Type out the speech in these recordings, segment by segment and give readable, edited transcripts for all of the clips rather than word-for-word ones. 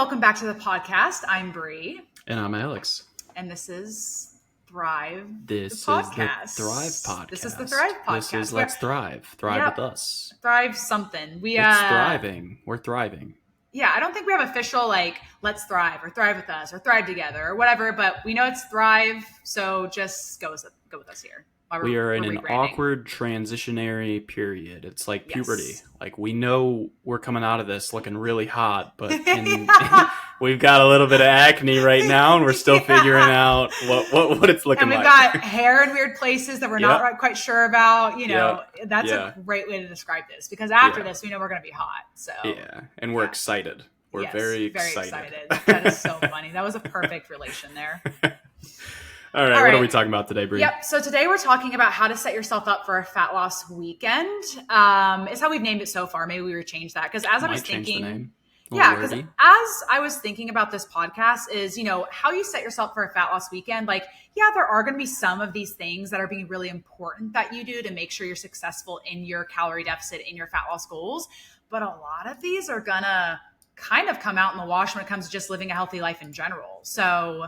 welcome back to the podcast. I'm Bree. And I'm Alex. And this is Thrive, This the is the podcast. Thrive podcast. This is the Thrive podcast. This is Let's Thrive. Thrive Yep. with us. Thrive something. It's thriving. We're thriving. Yeah, I don't think we have official, Let's Thrive or Thrive with us or Thrive together or whatever, but we know it's Thrive, so just go with us here. We are in an rebranding. awkward transitionary period. It's like Yes. puberty. Like, we know we're coming out of this looking really hot, but Yeah. we've got a little bit of acne right now, and we're still figuring out what it's looking And we've like. got hair in weird places that we're not quite sure about. That's a great way to describe this, because after this, we know we're going to be hot. So Yeah, and we're excited. We're very excited. That is so funny. That was a perfect relation there. All right, what are we talking about today, Bree? Yep. So today we're talking about how to set yourself up for a fat loss weekend. It's how we've named it so far. Maybe we would change that, because as I was thinking, because as I was thinking about this podcast is, how you set yourself for a fat loss weekend. There are going to be some of these things that are being really important that you do to make sure you're successful in your calorie deficit, in your fat loss goals. But a lot of these are going to kind of come out in the wash when it comes to just living a healthy life in general. So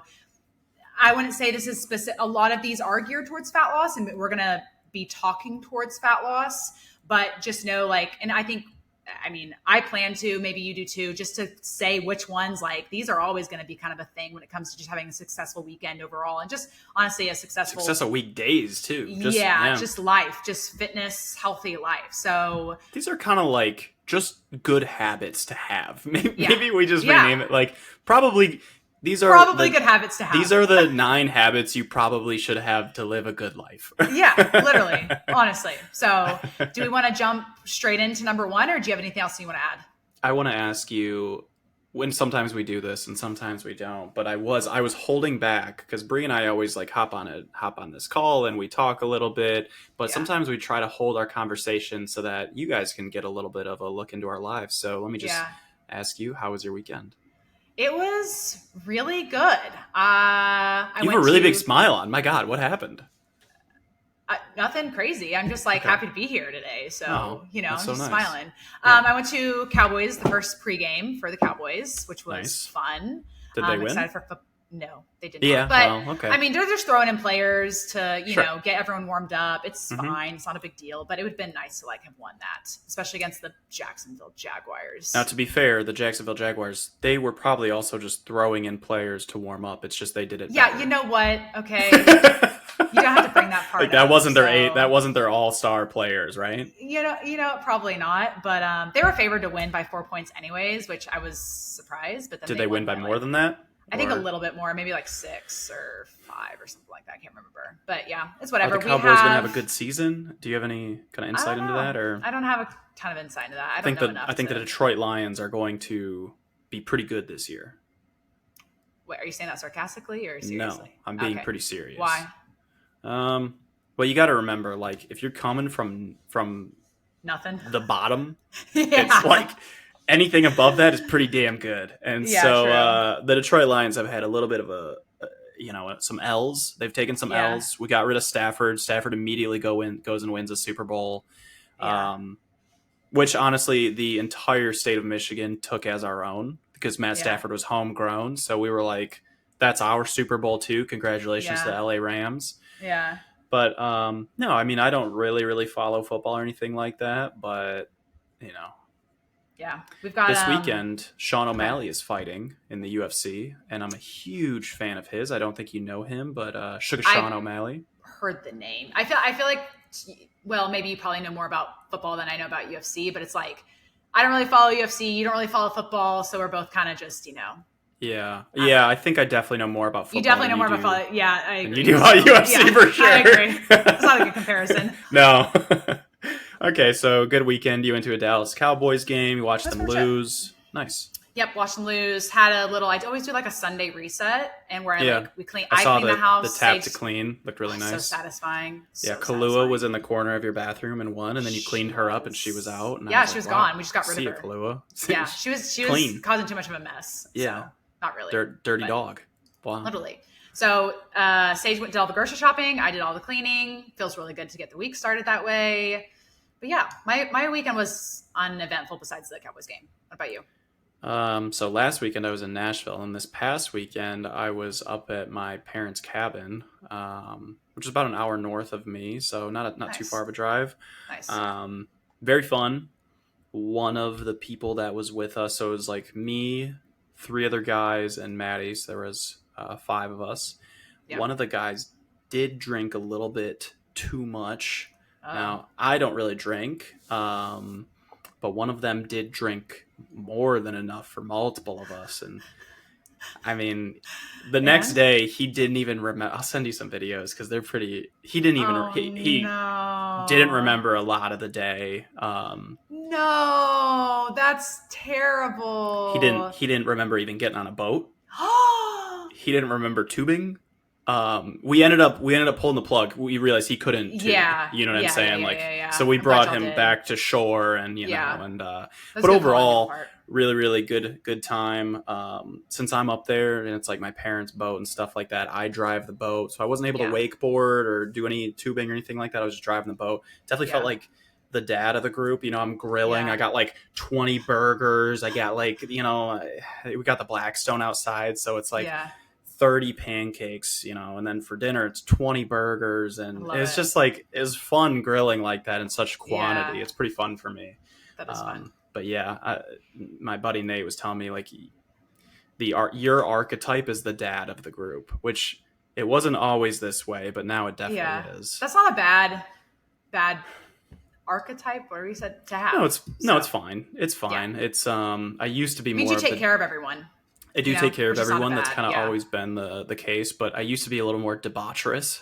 I wouldn't say this is specific. A lot of these are geared towards fat loss, and we're going to be talking towards fat loss, but just know, I plan to, maybe you do too, just to say which ones, these are always going to be kind of a thing when it comes to just having a successful weekend overall, and just honestly a successful weekdays too. Just life, just fitness, healthy life. So these are kind of just good habits to have. Maybe we just rename it probably. These are probably good habits to have. These are the 9 habits you probably should have to live a good life. Yeah, literally, honestly. So do we want to jump straight into number 1, or do you have anything else you want to add? I want to ask you, when sometimes we do this and sometimes we don't, but I was holding back because Bree and I always hop on this call and we talk a little bit, but sometimes we try to hold our conversation so that you guys can get a little bit of a look into our lives. So let me just ask you, how was your weekend? It was really good. You have a really big smile on. My God, what happened? Nothing crazy. I'm just happy to be here today. So, I'm just nice. smiling. Yeah. I went to Cowboys, the first pregame for the Cowboys, which was fun. Did they win? Excited for No, they didn't. Yeah, but okay. They're just throwing in players to, get everyone warmed up. It's fine. It's not a big deal, but it would have been nice to have won that, especially against the Jacksonville Jaguars. Now, to be fair, the Jacksonville Jaguars, they were probably also just throwing in players to warm up. It's just they did it better. You know what? Okay. You don't have to bring that part that up, wasn't their that wasn't their all-star players, right? Probably not, but they were favored to win by 4 points anyways, which I was surprised. But then did they win by more than that? I think a little bit more, maybe 6 or 5 or something like that. I can't remember, but yeah, it's whatever. Are the Cowboys going to have a good season? Do you have any kind of insight into that? Or I don't have a ton of insight into that. I think the Detroit Lions are going to be pretty good this year. Wait, are you saying that sarcastically or seriously? No, I'm being pretty serious. Why? Well, you got to remember, if you're coming from nothing, the bottom, it's anything above that is pretty damn good. And the Detroit Lions have had a little bit of some L's. They've taken some L's. We got rid of Stafford. Stafford immediately goes and wins a Super Bowl, which honestly the entire state of Michigan took as our own because Matt Stafford was homegrown. So we were that's our Super Bowl too. Congratulations to the LA Rams. Yeah. But no, I don't really follow football or anything like that. But yeah, we've got this weekend. Sean O'Malley is fighting in the UFC, and I'm a huge fan of his. I don't think you know him, but Sean O'Malley. Heard the name. I feel like, well, maybe you probably know more about football than I know about UFC, but it's I don't really follow UFC. You don't really follow football, so we're both kind of just Yeah, I think I definitely know more about football. You definitely know more about football. Yeah, I agree. You do about UFC for sure. I agree. It's not a good comparison. No. Okay, so good weekend. You went to a Dallas Cowboys game. You watched them lose. Nice. Yep, watched them lose. Had a little. I always do a Sunday reset, and where we clean. I saw clean the house. The tap to clean looked really nice. So satisfying. Kahlua was in the corner of your bathroom and won, and then you cleaned her up, and she was out. And she was gone. We just got rid of her. Kahlua. Yeah, she was clean. Causing too much of a mess. Yeah, so, not really. Dirty dog. Wow. Literally. So Sage did all the grocery shopping. I did all the cleaning. Feels really good to get the week started that way. But yeah, my weekend was uneventful besides the Cowboys game. What about you? So last weekend I was in Nashville, and this past weekend I was up at my parents' cabin, which is about an hour north of me, so not too Nice. far of a drive. Nice. Very fun. One of the people that was with us, so it was like me, three other guys, and Maddie. So there was 5 of us. Yep. One of the guys did drink a little bit too much. Oh. Now I don't really drink. But one of them did drink more than enough for multiple of us. And I mean, the next day he didn't even remember. I'll send you some videos because they're pretty. He didn't even. He didn't remember a lot of the day. No, that's terrible. He didn't remember even getting on a boat. He didn't remember tubing. We ended up pulling the plug. We realized he couldn't tube, you know what I'm saying? So we brought him back to shore, and but overall really, really good time. Since I'm up there and it's like my parents' boat and stuff like that, I drive the boat, so I wasn't able to wakeboard or do any tubing or anything like that. I was just driving the boat. Definitely felt like the dad of the group. I'm grilling. I got like 20 burgers. I got like, we got the Blackstone outside, so it's like 30 pancakes, and then for dinner it's 20 burgers, and it's just like, it's fun grilling like that in such quantity. It's pretty fun for me. That is fun. But my buddy Nate was telling me like your archetype is the dad of the group, which it wasn't always this way, but now it definitely is. That's not a bad archetype, whatever you said, to have. It's fine. It's fine. It's I used to be more. You take care of everyone. I do take care of everyone. That's kind of always been the case, but I used to be a little more debaucherous,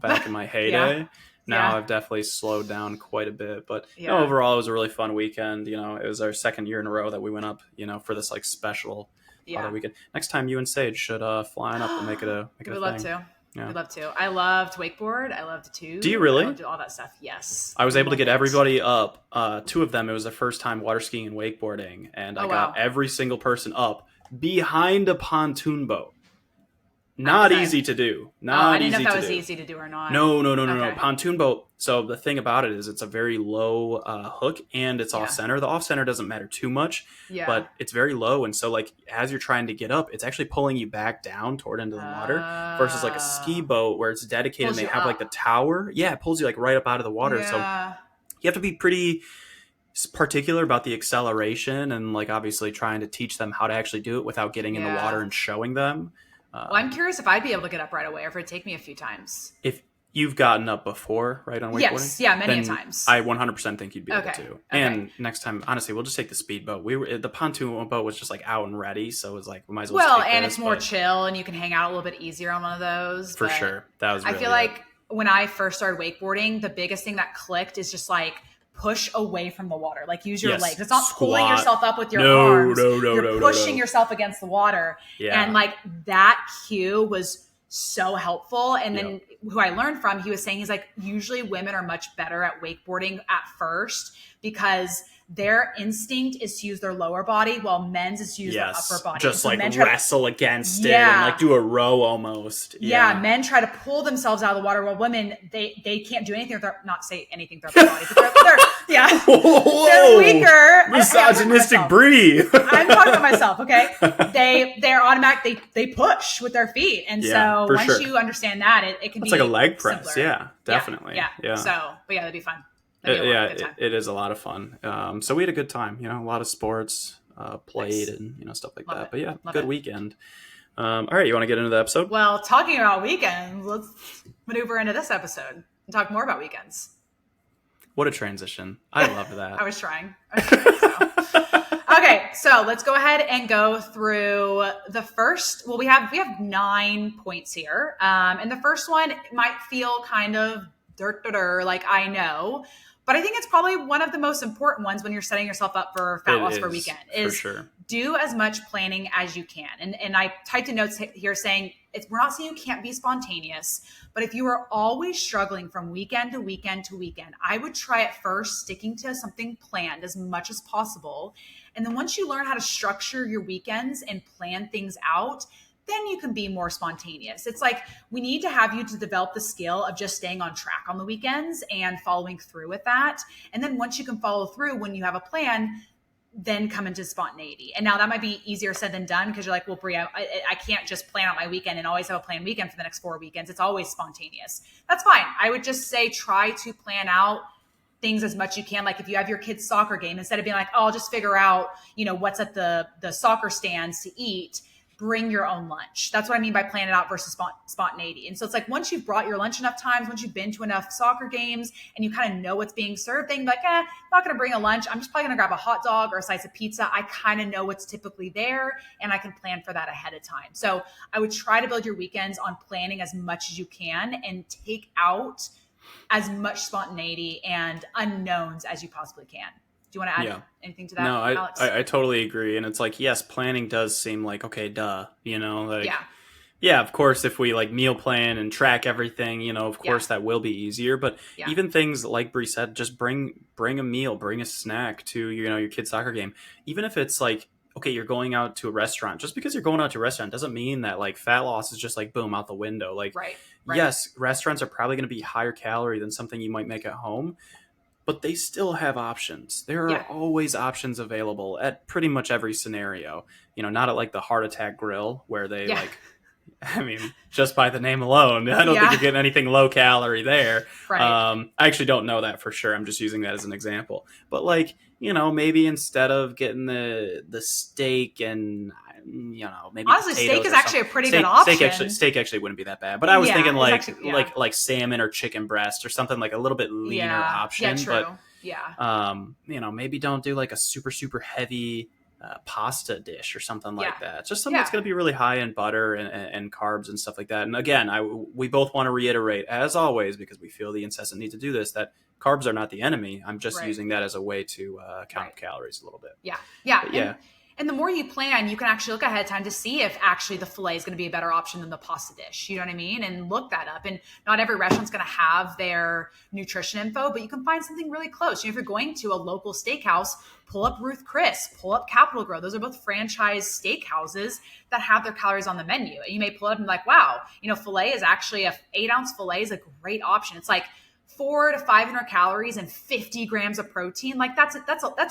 back in my heyday. Now I've definitely slowed down quite a bit, but overall it was a really fun weekend. It was our second year in a row that we went up, for this like special other weekend. Next time you and Sage should fly on up and make it a thing. We'd love to. Yeah. We'd love to. I loved wakeboard. I loved tube. Do you really? I loved all that stuff. Yes. I was able to get everybody up. 2 of them, it was the first time water skiing and wakeboarding, and I got every single person up behind a pontoon boat. Not easy to do. I didn't know if that was easy to do or not. No. Pontoon boat. So the thing about it is it's a very low hook, and it's off center. The off center doesn't matter too much, but it's very low. And so like as you're trying to get up, it's actually pulling you back down toward into the water versus like a ski boat where it's dedicated and they have like the tower. Yeah, it pulls you like right up out of the water. So you have to be pretty particular about the acceleration and like obviously trying to teach them how to actually do it without getting in the water and showing them. Well, I'm curious if I'd be able to get up right away or if it'd take me a few times. If you've gotten up before, right, on wakeboarding? Yes, many times. I 100% think you'd be able to. Okay. And next time, honestly, we'll just take the speedboat. The pontoon boat was just like out and ready, so it was like we might as well. And it's more chill, and you can hang out a little bit easier on one of those. For sure, that was. Really I feel like when I first started wakeboarding, the biggest thing that clicked is just like push away from the water. Like use your legs. It's not pulling yourself up with your arms. You're pushing yourself against the water. Yeah. And like that cue was so helpful. And then who I learned from, he was saying, he's like, usually women are much better at wakeboarding at first because their instinct is to use their lower body while men's is to use their upper body. Just so like wrestle against it and like do a row almost. Yeah. Men try to pull themselves out of the water while women, they can't do anything. They're not say anything with their upper body, but they're weaker. Misogynistic Brie. I'm talking to myself, okay? They're automatic. They push with their feet. And so once you understand that, it can be like a leg press. Simpler. Yeah, definitely. Yeah. So, but that'd be fun. It is a lot of fun. So we had a good time, a lot of sports played and stuff like that. But good weekend. All right, you want to get into the episode? Well, talking about weekends, let's maneuver into this episode and talk more about weekends. What a transition. I love that. I was trying. Okay, so let's go ahead and go through the first. Well, we have 9 points here. And the first one might feel kind of like I know, but I think it's probably one of the most important ones when you're setting yourself up for fat loss for a weekend is do as much planning as you can. And I typed in notes here saying we're not saying you can't be spontaneous, but if you are always struggling from weekend to weekend to weekend, I would try at first sticking to something planned as much as possible. And then once you learn how to structure your weekends and plan things out, then you can be more spontaneous. It's like we need to have you to develop the skill of just staying on track on the weekends and following through with that. And then once you can follow through when you have a plan, then come into spontaneity. And now that might be easier said than done because you're like, well, Brie, I can't just plan out my weekend and always have a planned weekend for the next 4 weekends. It's always spontaneous. That's fine. I would just say try to plan out things as much as you can. Like if you have your kid's soccer game, instead of being like, oh, I'll just figure out, what's at the soccer stands to eat, bring your own lunch. That's what I mean by plan it out versus spontaneity. And so it's like, once you've brought your lunch enough times, once you've been to enough soccer games and you kind of know what's being served, then you're like, I'm not going to bring a lunch. I'm just probably going to grab a hot dog or a slice of pizza. I kind of know what's typically there and I can plan for that ahead of time. So I would try to build your weekends on planning as much as you can and take out as much spontaneity and unknowns as you possibly can. Do you want to add anything to that, No, Alex? I totally agree. And it's like, yes, planning does seem like, okay, duh, yeah, of course, if we like meal plan and track everything, of course that will be easier. But even things like Brie said, just bring a meal, bring a snack to, your kid's soccer game. Even if it's like, okay, you're going out to a restaurant, just because you're going out to a restaurant doesn't mean that like fat loss is just like, boom, out the window. Like, right. Yes, restaurants are probably going to be higher calorie than something you might make at home. But they still have options. There are always options available at pretty much every scenario. Not at like the Heart Attack Grill where they just by the name alone, I don't think you're getting anything low calorie there. Right. I actually don't know that for sure. I'm just using that as an example. But like, maybe instead of getting the steak and maybe honestly, steak is actually a pretty good option. Steak actually wouldn't be that bad, but I was thinking like salmon or chicken breast or something like a little bit leaner option. Yeah, true. Maybe don't do like a super super heavy pasta dish or something like that. Just something that's going to be really high in butter and carbs and stuff like that. And again, we both want to reiterate, as always, because we feel the incessant need to do this, that carbs are not the enemy. I'm just using that as a way to count calories a little bit. Yeah. And the more you plan, you can actually look ahead of time to see if actually the filet is going to be a better option than the pasta dish. You know what I mean? And look that up. And not every restaurant's going to have their nutrition info, but you can find something really close. If you're going to a local steakhouse, pull up Ruth Chris, pull up Capital Grille. Those are both franchise steakhouses that have their calories on the menu. And you may pull it up and be like, wow, filet is actually 8-ounce filet is a great option. It's like 400 to 500 calories and 50 grams of protein. Like that's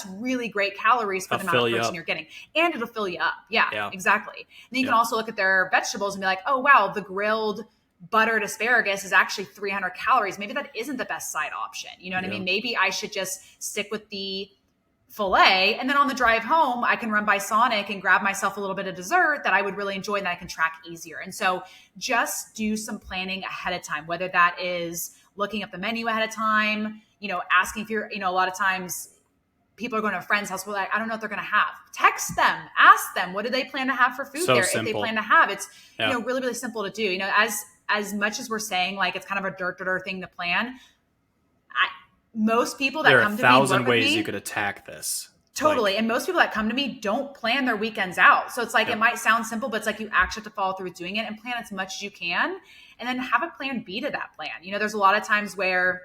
really great calories for the amount of protein you're getting, and it'll fill you up. Yeah. Exactly. And then you can also look at their vegetables and be like, oh wow, the grilled buttered asparagus is actually 300 calories. Maybe that isn't the best side option. You know what I mean? Maybe I should just stick with the filet, and then on the drive home, I can run by Sonic and grab myself a little bit of dessert that I would really enjoy and that I can track easier. And so just do some planning ahead of time, whether that is looking up the menu ahead of time, asking if you're, a lot of times people are going to a friend's house. Well, I don't know what they're going to have. Text them, ask them, what do they plan to have for food there? Simple. If they plan to have, it's, really, really simple to do. As much as we're saying, like, it's kind of a dirt thing to plan. Most people that come to me, there are 1,000 ways you could attack this. Totally. And most people that come to me don't plan their weekends out. So it's like, it might sound simple, but it's like you actually have to follow through with doing it and plan as much as you can. And then have a plan B to that plan. There's a lot of times where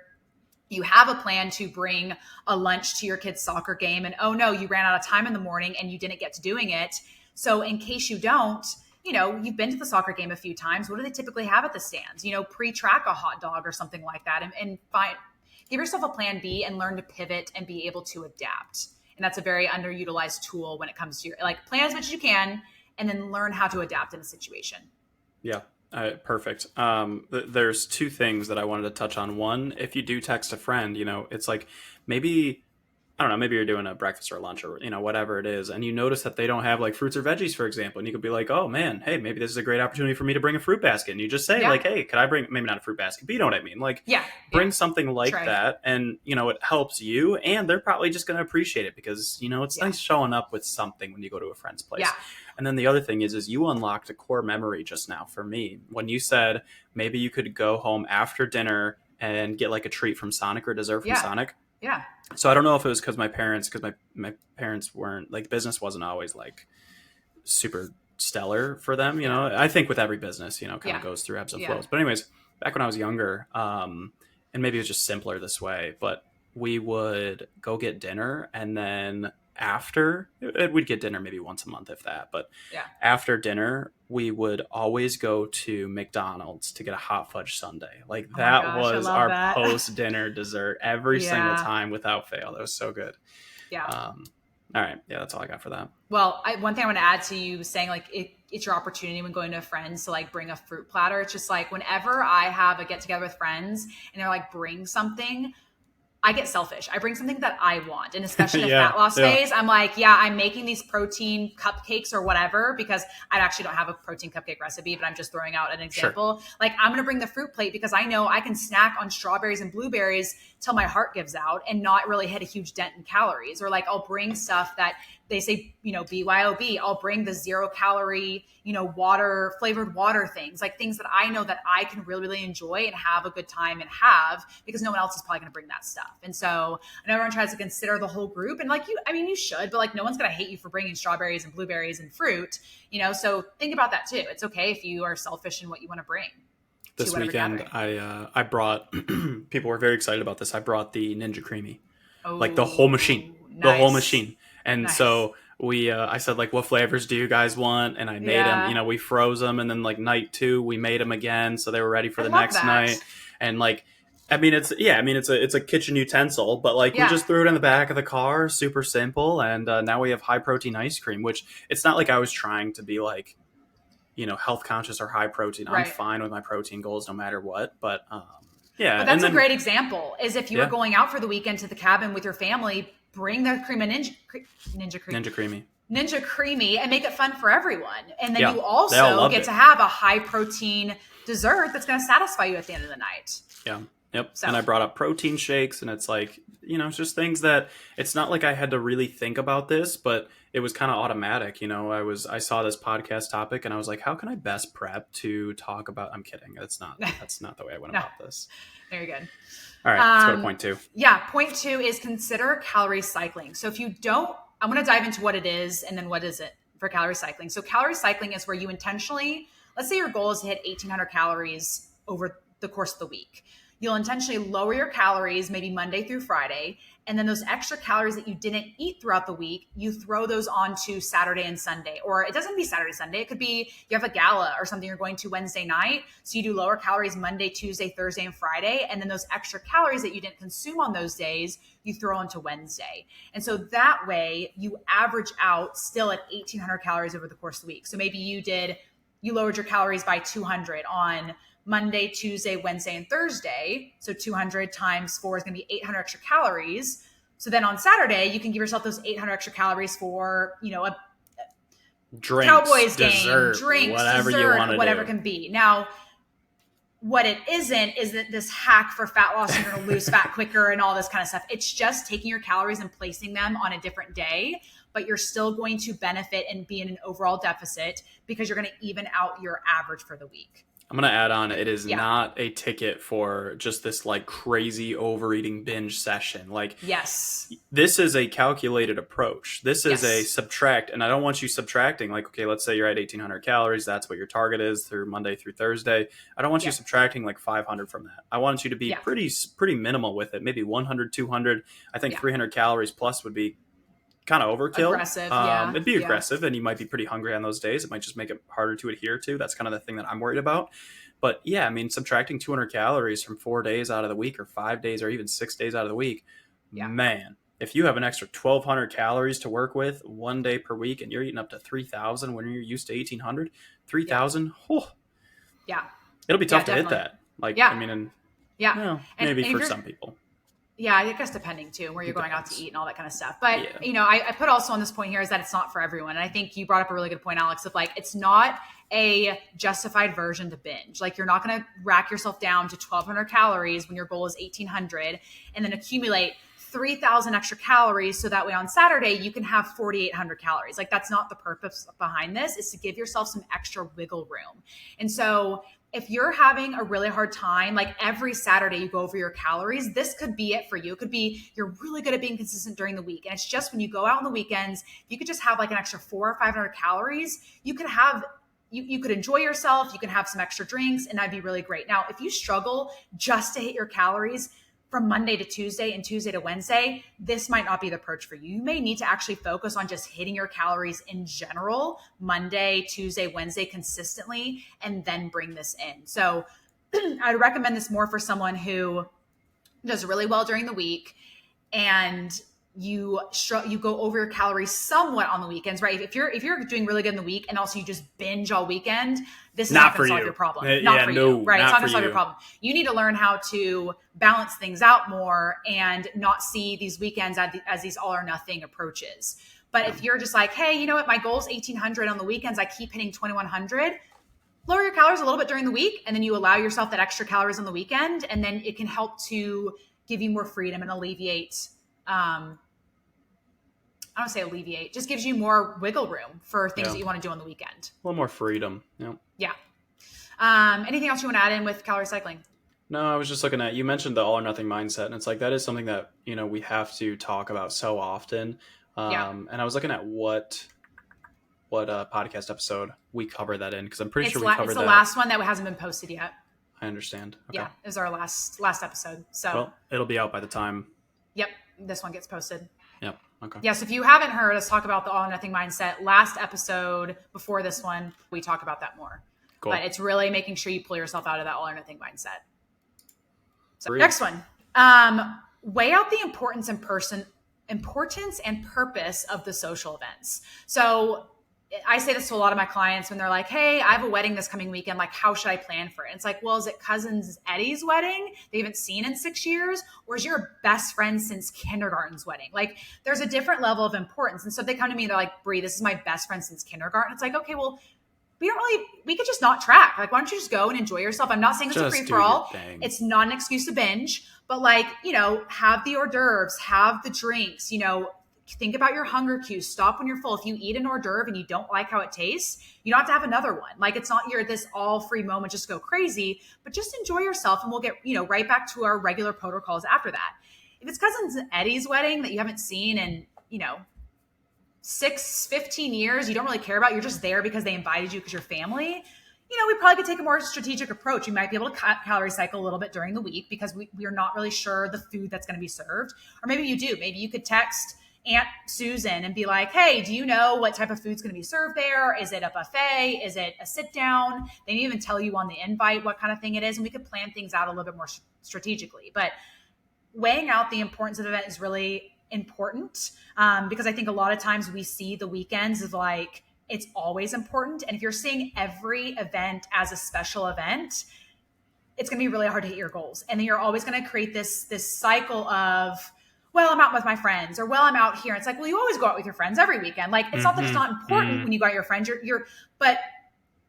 you have a plan to bring a lunch to your kid's soccer game and, oh no, you ran out of time in the morning and you didn't get to doing it. So in case you don't, you've been to the soccer game a few times. What do they typically have at the stands? Pre-track a hot dog or something like that and give yourself a plan B and learn to pivot and be able to adapt. And that's a very underutilized tool when it comes to your, like, plan as much as you can and then learn how to adapt in a situation. Yeah. Perfect. There's two things that I wanted to touch on. One, if you do text a friend, it's like maybe you're doing a breakfast or lunch or, whatever it is. And you notice that they don't have like fruits or veggies, for example. And you could be like, oh man, hey, maybe this is a great opportunity for me to bring a fruit basket. And you just say like, hey, could I bring, maybe not a fruit basket, but you know what I mean? Like bring something like that. And, it helps you and they're probably just going to appreciate it because, it's nice showing up with something when you go to a friend's place. Yeah. And then the other thing is you unlocked a core memory just now for me. When you said maybe you could go home after dinner and get like a treat from Sonic or dessert from Sonic. Yeah. So I don't know if it was because my parents weren't like, business wasn't always like super stellar for them. I think with every business, kind of goes through ebbs and flows. But anyways, back when I was younger, and maybe it was just simpler this way, but we would go get dinner and then after we'd get dinner maybe once a month, if that, but after dinner we would always go to McDonald's to get a hot fudge sundae. Like that was our post dinner dessert every single time without fail. That was so good. All right. Yeah, that's all I got for that. Well, one thing I want to add to you saying like it's your opportunity when going to friends to like bring a fruit platter. It's just like whenever I have a get together with friends and they're like, bring something, I get selfish. I bring something that I want. And especially in a fat loss phase, I'm like, yeah, I'm making these protein cupcakes or whatever, because I actually don't have a protein cupcake recipe, but I'm just throwing out an example. Sure. Like I'm going to bring the fruit plate because I know I can snack on strawberries and blueberries till my heart gives out and not really hit a huge dent in calories. Or like I'll bring stuff that they say, BYOB, I'll bring the 0 calorie, water, flavored water things, like things that I know that I can really, really enjoy and have a good time and have, because no one else is probably going to bring that stuff. And so I know everyone tries to consider the whole group, and like you should, but like no one's going to hate you for bringing strawberries and blueberries and fruit, so think about that too. It's okay if you are selfish in what you want to bring. This weekend, I brought, people were very excited about this. I brought the Ninja Creamy, like the whole machine, And so I said, like, what flavors do you guys want? And I made them, we froze them. And then like night 2, we made them again. So they were ready for the next night. And like, it's a kitchen utensil, but like we just threw it in the back of the car, super simple. And now we have high protein ice cream, which it's not like I was trying to be like, health conscious or high protein. Right. I'm fine with my protein goals no matter what. But But that's a great example is if you were going out for the weekend to the cabin with your family, bring the Ninja Creamy and make it fun for everyone. And then you also get to have a high protein dessert that's going to satisfy you at the end of the night. Yeah. Yep. So. And I brought up protein shakes, and it's like, it's just things that it's not like I had to really think about this, but it was kind of automatic. I saw this podcast topic and I was like, how can I best prep to talk about, I'm kidding. That's not the way I went about this. Very good. All right. Let's go to point 2. Yeah. Point 2 is consider calorie cycling. So if you don't, I'm going to dive into what it is and then what is it for calorie cycling. So calorie cycling is where you intentionally, let's say your goal is to hit 1,800 calories over the course of the week. You'll intentionally lower your calories maybe Monday through Friday. And then those extra calories that you didn't eat throughout the week, you throw those onto Saturday and Sunday. Or it doesn't be Saturday, Sunday. It could be you have a gala or something you're going to Wednesday night. So you do lower calories Monday, Tuesday, Thursday, and Friday. And then those extra calories that you didn't consume on those days, you throw onto Wednesday. And so that way you average out still at 1,800 calories over the course of the week. So maybe you lowered your calories by 200 on Monday, Tuesday, Wednesday, and Thursday. So 200 times 4 is going to be 800 extra calories. So then on Saturday, you can give yourself those 800 extra calories for, a drinks, Cowboys dessert, game, drinks, whatever dessert, you want to whatever can be. Now, what it isn't this hack for fat loss, you're going to lose fat quicker and all this kind of stuff. It's just taking your calories and placing them on a different day, but you're still going to benefit and be in an overall deficit because you're going to even out your average for the week. I'm going to add on, it is not a ticket for just this like crazy overeating binge session. Like, yes, this is a calculated approach. This is a subtract. And I don't want you subtracting like, okay, let's say you're at 1,800 calories. That's what your target is through Monday through Thursday. I don't want you subtracting like 500 from that. I want you to be pretty minimal with it. Maybe 100, 200. I think 300 calories plus would be kind of overkill. Aggressive, It'd be aggressive, and you might be pretty hungry on those days. It might just make it harder to adhere to. That's kind of the thing that I'm worried about. But yeah, subtracting 200 calories from 4 days out of the week or 5 days or even 6 days out of the week, man, if you have an extra 1,200 calories to work with 1 day per week and you're eating up to 3,000 when you're used to 1,800, 3,000, it'll be tough to hit that. Like, maybe for some people. Yeah, I guess depending too, where you're going out to eat and all that kind of stuff. But, I put also on this point here is that it's not for everyone. And I think you brought up a really good point, Alex, of like, it's not a justified version to binge. Like, you're not going to rack yourself down to 1,200 calories when your goal is 1,800 and then accumulate 3,000 extra calories. So that way on Saturday, you can have 4,800 calories. Like, that's not the purpose behind this. Is to give yourself some extra wiggle room. And so if you're having a really hard time, like every Saturday you go over your calories, this could be it for you. It could be you're really good at being consistent during the week. And it's just when you go out on the weekends, if you could just have like an extra 400 or 500 calories, you could have, you could enjoy yourself. You can have some extra drinks and that'd be really great. Now, if you struggle just to hit your calories from Monday to Tuesday and Tuesday to Wednesday, this might not be the approach for you. You may need to actually focus on just hitting your calories in general, Monday, Tuesday, Wednesday consistently, and then bring this in. So I'd recommend this more for someone who does really well during the week and you go over your calories somewhat on the weekends, right? If you're doing really good in the week and also you just binge all weekend, this is not going to solve your problem. Not for you, right? It's not going to solve your problem. You need to learn how to balance things out more and not see these weekends as these all or nothing approaches. But if you're just like, hey, you know what, my goal is 1,800 on the weekends, I keep hitting 2,100. Lower your calories a little bit during the week, and then you allow yourself that extra calories on the weekend, and then it can help to give you more freedom and alleviate. I don't say alleviate, just gives you more wiggle room for things that you want to do on the weekend. A little more freedom. Yeah. Anything else you want to add in with calorie cycling? No, I was just looking at, you mentioned the all or nothing mindset, and it's like, that is something that, we have to talk about so often. And I was looking at what podcast episode we cover that in, because I'm pretty sure we covered that. It's the last one that hasn't been posted yet. I understand. Okay. Yeah, it was our last episode. So well, it'll be out by the time. Yep, this one gets posted. Yep. Okay. Yes, if you haven't heard us talk about the all or nothing mindset, last episode before this one, we talk about that more. Cool. But it's really making sure you pull yourself out of that all or nothing mindset. So next one, weigh out the importance and purpose of the social events. So I say this to a lot of my clients when they're like, hey, I have a wedding this coming weekend. Like, how should I plan for it? And it's like, well, is it cousin's Eddie's wedding they haven't seen in 6 years? Or is your best friend since kindergarten's wedding? Like, there's a different level of importance. And so they come to me and they're like, Brie, this is my best friend since kindergarten. It's like, okay, well, we could just not track. Like, why don't you just go and enjoy yourself? I'm not saying it's a free for all. It's not an excuse to binge, but like, have the hors d'oeuvres, have the drinks, think about your hunger cues. Stop when you're full. If you eat an hors d'oeuvre and you don't like how it tastes, you don't have to have another one. Like, it's not this all free moment, just go crazy, but just enjoy yourself, and we'll get, right back to our regular protocols after that. If it's cousin Eddie's wedding that you haven't seen in, 15 years, you don't really care about, you're just there because they invited you because you're family, we probably could take a more strategic approach. You might be able to calorie cycle a little bit during the week because we're not really sure the food that's going to be served. Or maybe you do. Maybe you could text Aunt Susan and be like, hey, do you know what type of food's going to be served there? Is it a buffet? Is it a sit down? They may even tell you on the invite what kind of thing it is. And we could plan things out a little bit more strategically. But weighing out the importance of the event is really important because I think a lot of times we see the weekends as like, it's always important. And if you're seeing every event as a special event, it's going to be really hard to hit your goals. And then you're always going to create this cycle of, well, I'm out with my friends, or well, I'm out here. It's like, well, you always go out with your friends every weekend. Like, it's not that it's not important when you go out with your friends. But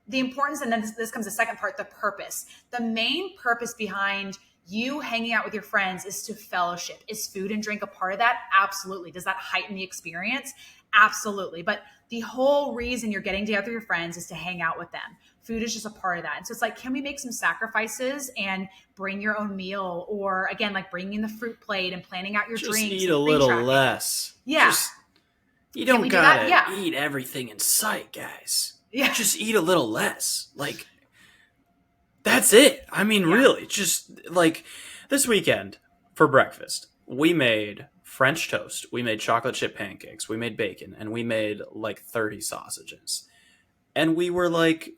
the importance, and then this comes the second part, the purpose. The main purpose behind you hanging out with your friends is to fellowship. Is food and drink a part of that? Absolutely. Does that heighten the experience? Absolutely. But the whole reason you're getting together with your friends is to hang out with them. Food is just a part of that. And so it's like, can we make some sacrifices and bring your own meal? Or again, like bringing the fruit plate and planning out your drinks. Just eat a little less. Yeah. You don't gotta eat everything in sight, guys. Yeah. Just eat a little less. Like, that's it. I mean, really, just like this weekend for breakfast, we made French toast, we made chocolate chip pancakes, we made bacon, and we made like 30 sausages. And we were like,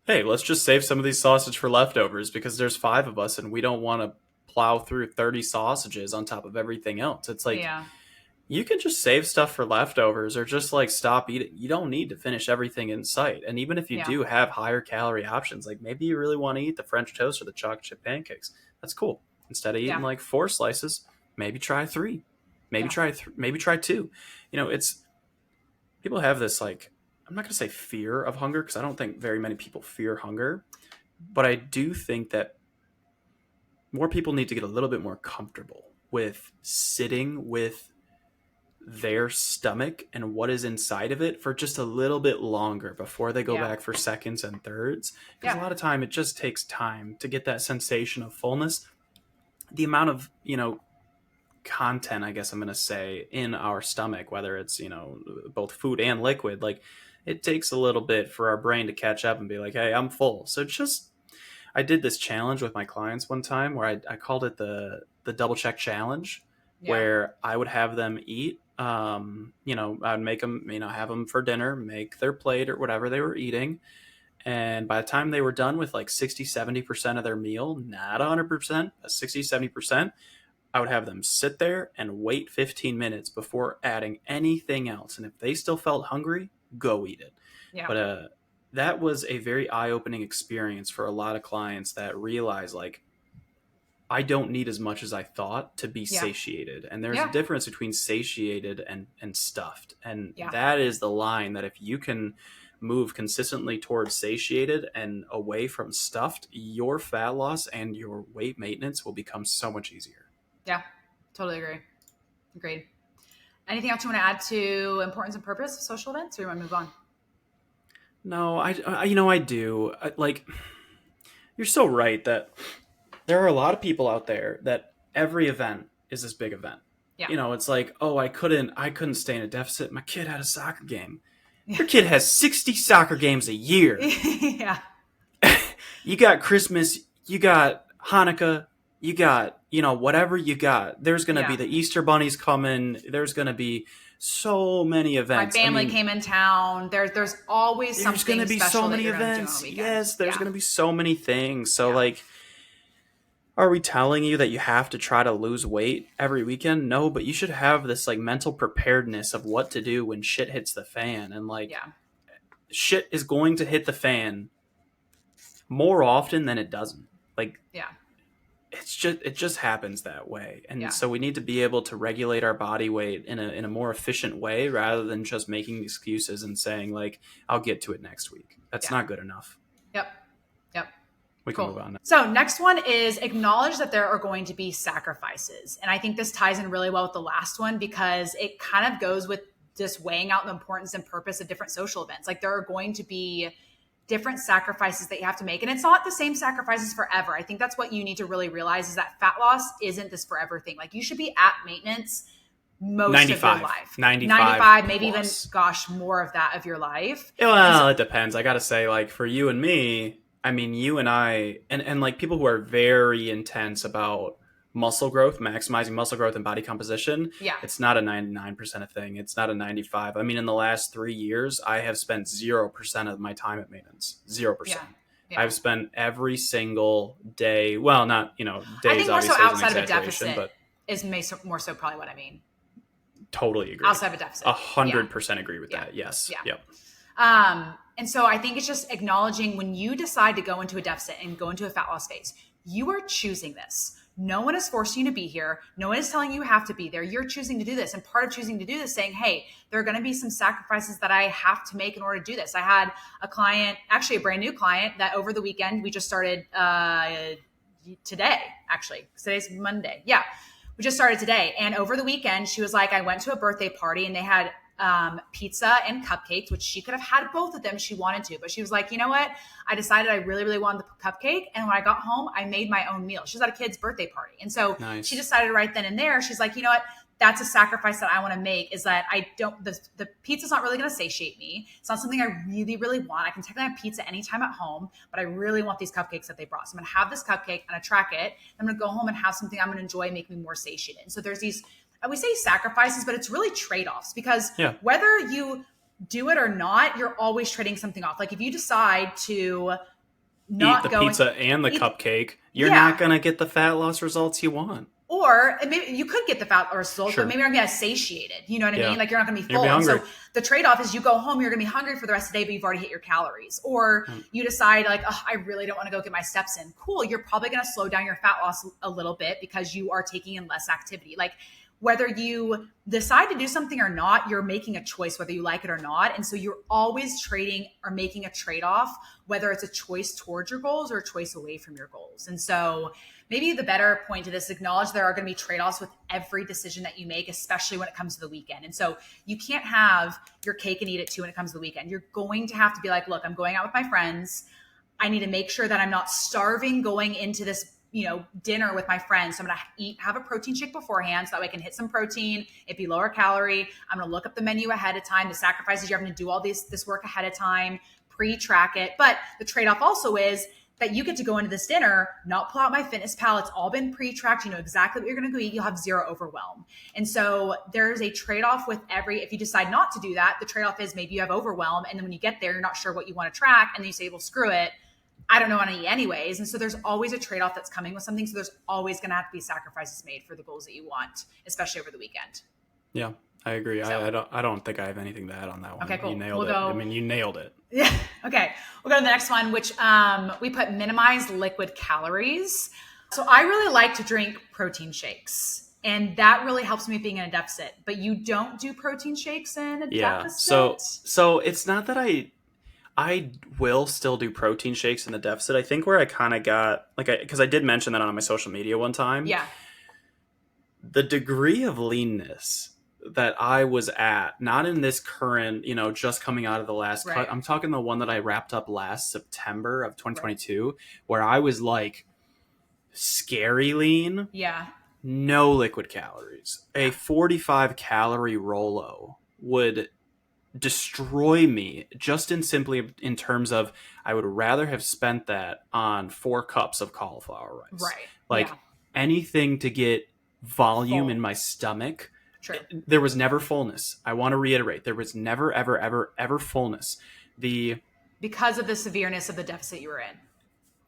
hey, let's just save some of these sausage for leftovers because there's 5 of us and we don't want to plow through 30 sausages on top of everything else. It's like, you can just save stuff for leftovers or just like stop eating. You don't need to finish everything in sight. And even if you do have higher calorie options, like maybe you really want to eat the French toast or the chocolate chip pancakes, that's cool. Instead of eating like 4 slices, maybe try 3, maybe try 2. It's, people have this like, I'm not going to say fear of hunger because I don't think very many people fear hunger, but I do think that more people need to get a little bit more comfortable with sitting with their stomach and what is inside of it for just a little bit longer before they go back for seconds and thirds. Because a lot of time, it just takes time to get that sensation of fullness. The amount of, content, I guess I'm going to say, in our stomach, whether it's, both food and liquid, like, it takes a little bit for our brain to catch up and be like, hey, I'm full. So I did this challenge with my clients one time where I called it the double check challenge, where I would have them eat, I would make them, have them for dinner, make their plate or whatever they were eating. And by the time they were done with like 60, 70% of their meal, not 100%, 60, 70%, I would have them sit there and wait 15 minutes before adding anything else. And if they still felt hungry, go eat it. Yeah. But that was a very eye-opening experience for a lot of clients that realize, like, I don't need as much as I thought to be satiated. And there's a difference between satiated and stuffed. And that is the line that if you can move consistently towards satiated and away from stuffed, your fat loss and your weight maintenance will become so much easier. Yeah, totally agree. Agreed. Anything else you want to add to importance and purpose of social events, or you want to move on? No, I do. Like, you're so right that there are a lot of people out there that every event is this big event. Yeah. It's like, oh, I couldn't stay in a deficit. My kid had a soccer game. Yeah. Your kid has 60 soccer games a year. Yeah. You got Christmas, you got Hanukkah, you got, whatever you got. There's going to be the Easter bunnies coming. There's going to be so many events. My family came in town. There's always something special. There's going to be so many events. Yes, there's going to be so many things. So like, are we telling you that you have to try to lose weight every weekend? No, but you should have this like mental preparedness of what to do when shit hits the fan. And like, shit is going to hit the fan more often than it doesn't. Like, it just happens that way. And so we need to be able to regulate our body weight in a more efficient way rather than just making excuses and saying like, I'll get to it next week. That's not good enough. Yep. We can move on now. So next one is acknowledge that there are going to be sacrifices. And I think this ties in really well with the last one because it kind of goes with just weighing out the importance and purpose of different social events. Like there are going to be different sacrifices that you have to make. And it's not the same sacrifices forever. I think that's what you need to really realize is that fat loss isn't this forever thing. Like you should be at maintenance most 95, of your life. 95, maybe plus. Even, more of that of your life. Well, it depends. I got to say, like for you and me, I mean, you and I, and like people who are very intense about muscle growth, maximizing muscle growth and body composition. Yeah. It's not a 99% of thing. It's not a 95. I mean, in the last 3 years, I have spent 0% of my time at maintenance. 0%. Yeah. I've spent every single day. Well, not, days. I think more so outside of a deficit but is more so probably what I mean. Totally agree. Outside of a deficit. 100% agree with that. Yes. Yeah. Yep. And so I think it's just acknowledging when you decide to go into a deficit and go into a fat loss phase, you are choosing this. No one is forcing you to be here. No one is telling you have to be there. You're choosing to do this. And part of choosing to do this, saying, hey, there are going to be some sacrifices that I have to make in order to do this. I had a client, actually a brand new client that over the weekend, we just started today, actually. Today's Monday. Yeah. We just started today. And over the weekend, she was like, I went to a birthday party and they had pizza and cupcakes, which she could have had both of them if she wanted to. But she was like, you know what? I decided I really, really wanted the cupcake. And when I got home, I made my own meal. She was at a kid's birthday party. And so she decided right then and there, she's like, you know what? That's a sacrifice that I want to make is that I don't, the pizza's not really going to satiate me. It's not something I really, really want. I can technically have pizza anytime at home, but I really want these cupcakes that they brought. So I'm going to have this cupcake and I track it. I'm going to go home and have something I'm going to enjoy, make me more satiated. And so there's these, we say sacrifices, but it's really trade-offs because whether you do it or not, you're always trading something off. Like if you decide to not eat the pizza and the cupcake, you're not going to get the fat loss results you want. Or maybe you could get the fat results, but maybe you're not going to get satiated. You know what I mean? Like you're not going to be full. And so the trade-off is you go home, you're going to be hungry for the rest of the day, but you've already hit your calories. Or you decide like, oh, I really don't want to go get my steps in. Cool. You're probably going to slow down your fat loss a little bit because you are taking in less activity. Like whether you decide to do something or not, you're making a choice, whether you like it or not. And so you're always trading or making a trade-off, whether it's a choice towards your goals or a choice away from your goals. And so maybe the better point to this, acknowledge there are going to be trade-offs with every decision that you make, especially when it comes to the weekend. And so you can't have your cake and eat it too when it comes to the weekend. You're going to have to be like, look, I'm going out with my friends. I need to make sure that I'm not starving going into this dinner with my friends. So I'm going to have a protein shake beforehand so that way I can hit some protein. It'd be lower calorie. I'm going to look up the menu ahead of time, the sacrifices you're having to do all this work ahead of time, pre-track it. But the trade-off also is that you get to go into this dinner, not pull out MyFitnessPal. It's all been pre-tracked. You know exactly what you're going to go eat. You'll have zero overwhelm. And so there's a trade-off with if you decide not to do that, the trade-off is maybe you have overwhelm. And then when you get there, you're not sure what you want to track. And then you say, well, screw it. I don't know what I eat anyways. And so there's always a trade-off that's coming with something. So there's always going to have to be sacrifices made for the goals that you want, especially over the weekend. Yeah, I agree. So, I don't think I have anything to add on that one. Okay, cool. You nailed it. I mean, you nailed it. Yeah. Okay. We'll go to the next one, which we put minimize liquid calories. So I really like to drink protein shakes, and that really helps me being in a deficit. But you don't do protein shakes in a deficit? So it's not that I will still do protein shakes in the deficit. I think where I kind of got, because I did mention that on my social media one time. Yeah. The degree of leanness that I was at, not in this current, just coming out of the last cut. I'm talking the one that I wrapped up last September of 2022, where I was like scary lean. Yeah. No liquid calories. A 45 calorie Rolo would destroy me just in terms of I would rather have spent that on 4 cups of cauliflower rice. Right. Anything to get volume in my stomach. True. There was never fullness. I want to reiterate, there was never, ever, ever, ever fullness. Because of the severeness of the deficit you were in.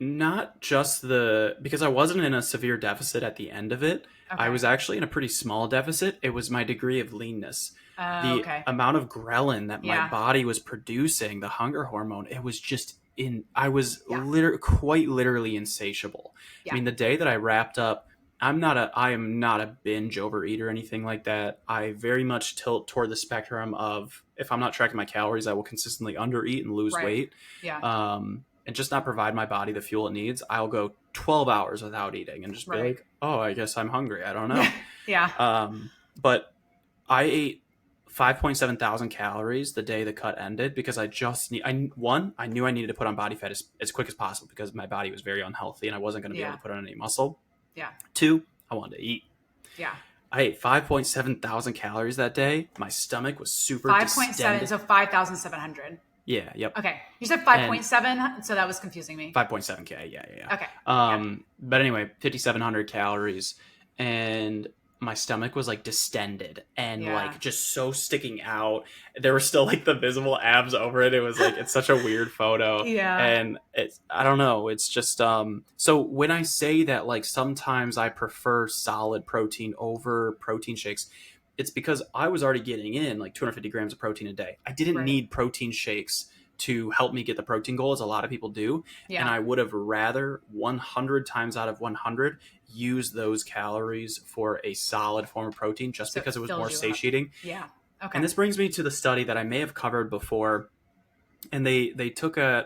Not just because I wasn't in a severe deficit at the end of it. Okay. I was actually in a pretty small deficit. It was my degree of leanness. The amount of ghrelin that my body was producing, the hunger hormone, it was just I was quite literally insatiable. Yeah. I mean, the day that I wrapped up, I am not a binge overeater or anything like that. I very much tilt toward the spectrum of, if I'm not tracking my calories, I will consistently undereat and lose weight. Yeah. And just not provide my body the fuel it needs. I'll go 12 hours without eating and just be like, oh, I guess I'm hungry. I don't know. Yeah. But I ate 5.7 thousand calories the day the cut ended because I knew I needed to put on body fat as quick as possible because my body was very unhealthy and I wasn't going to be able to put on any muscle. Yeah. 2, I wanted to eat. Yeah. I ate 5.7 thousand calories that day. My stomach was super 5.7, so 5,700. Yeah, yep. Okay. You said 5.7, so that was confusing me. 5.7K, yeah. Okay. But anyway, 5,700 calories, and my stomach was like distended and like just so sticking out. There were still like the visible abs over it. It was like, it's such a weird photo. Yeah. And I don't know. It's just, so when I say that, like, sometimes I prefer solid protein over protein shakes, it's because I was already getting in like 250 grams of protein a day. I didn't need protein shakes to help me get the protein goal, as a lot of people do. Yeah. And I would have rather 100 times out of 100 use those calories for a solid form of protein just because it was more satiating. Yeah. Okay. And this brings me to the study that I may have covered before. And they took I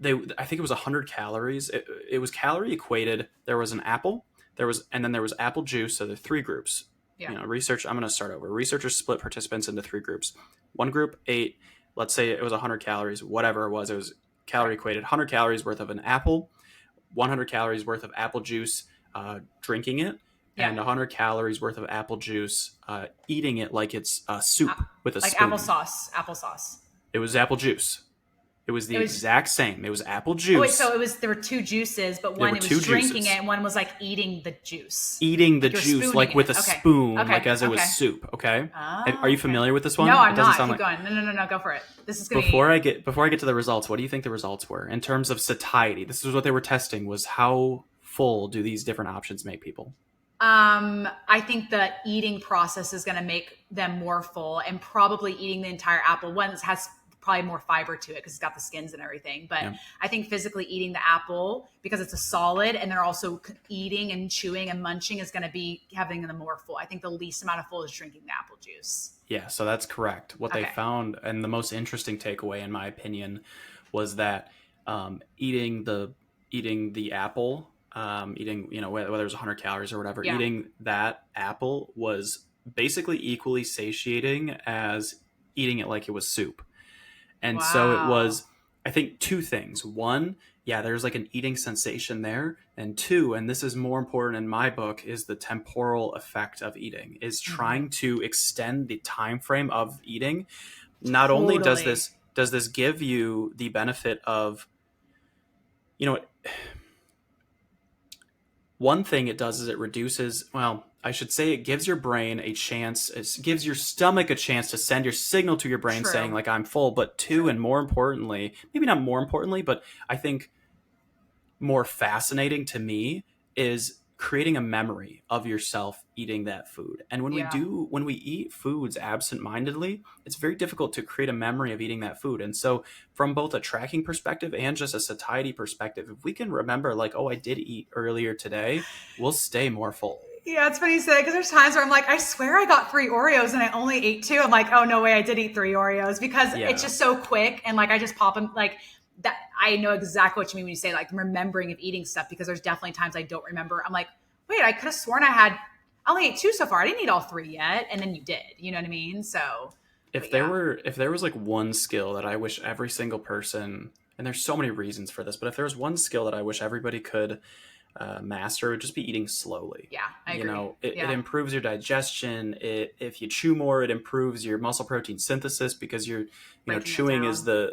think it was 100 calories. It was calorie equated. There was an apple. And then there was apple juice. So there are 3 groups. Yeah. I'm going to start over. Researchers split participants into 3 groups. One group ate, let's say it was 100 calories, whatever it was calorie equated, 100 calories worth of an apple, 100 calories worth of apple juice, drinking it, and 100 calories worth of apple juice, eating it like it's soup with a spoon. Like applesauce. It was apple juice. It was the exact same. It was apple juice. Oh, wait, so there were 2 juices, but one it was drinking it, and one was like eating the juice. Eating the juice, like with a spoon, like as it was soup. Okay. Are you familiar with this one? No, I'm not. Keep going. No, go for it. This is gonna before I get to the results. What do you think the results were in terms of satiety? This is what they were testing: was how full do these different options make people? I think the eating process is going to make them more full, and probably eating the entire apple. One has probably more fiber to it because it's got the skins and everything. But I think physically eating the apple, because it's a solid and they're also eating and chewing and munching, is going to be having them more full. I think the least amount of full is drinking the apple juice. Yeah, so that's correct. What they found, and the most interesting takeaway in my opinion, was that eating the apple, whether it was 100 calories or whatever, eating that apple was basically equally satiating as eating it like it was soup. And so it was, I think, 2 things. 1, there's like an eating sensation there. And 2, and this is more important in my book, is the temporal effect of eating, is trying to extend the time frame of eating. Not only does this give you the benefit of, one thing it does is it reduces, I should say it gives your brain a chance, it gives your stomach a chance to send your signal to your brain saying like, I'm full. But two, and more importantly, maybe not more importantly, but I think more fascinating to me is creating a memory of yourself eating that food. And when we eat foods absent-mindedly, it's very difficult to create a memory of eating that food. And so from both a tracking perspective and just a satiety perspective, if we can remember like, oh, I did eat earlier today, we'll stay more full. Yeah, it's funny you say that, because there's times where I'm like, I swear I got 3 Oreos and I only ate 2. I'm like, oh, no way, I did eat 3 Oreos, because it's just so quick, and like I just pop them like that. I know exactly what you mean when you say like remembering of eating stuff, because there's definitely times I don't remember. I'm like, wait, I could have sworn I only ate 2 so far. I didn't eat all 3 yet, and then you did. You know what I mean? So if there was like one skill that I wish every single person, and there's so many reasons for this, but if there was one skill that I wish everybody could master, would just be eating slowly. Yeah, I agree. You know, it improves your digestion. If you chew more, it improves your muscle protein synthesis, because you're chewing is the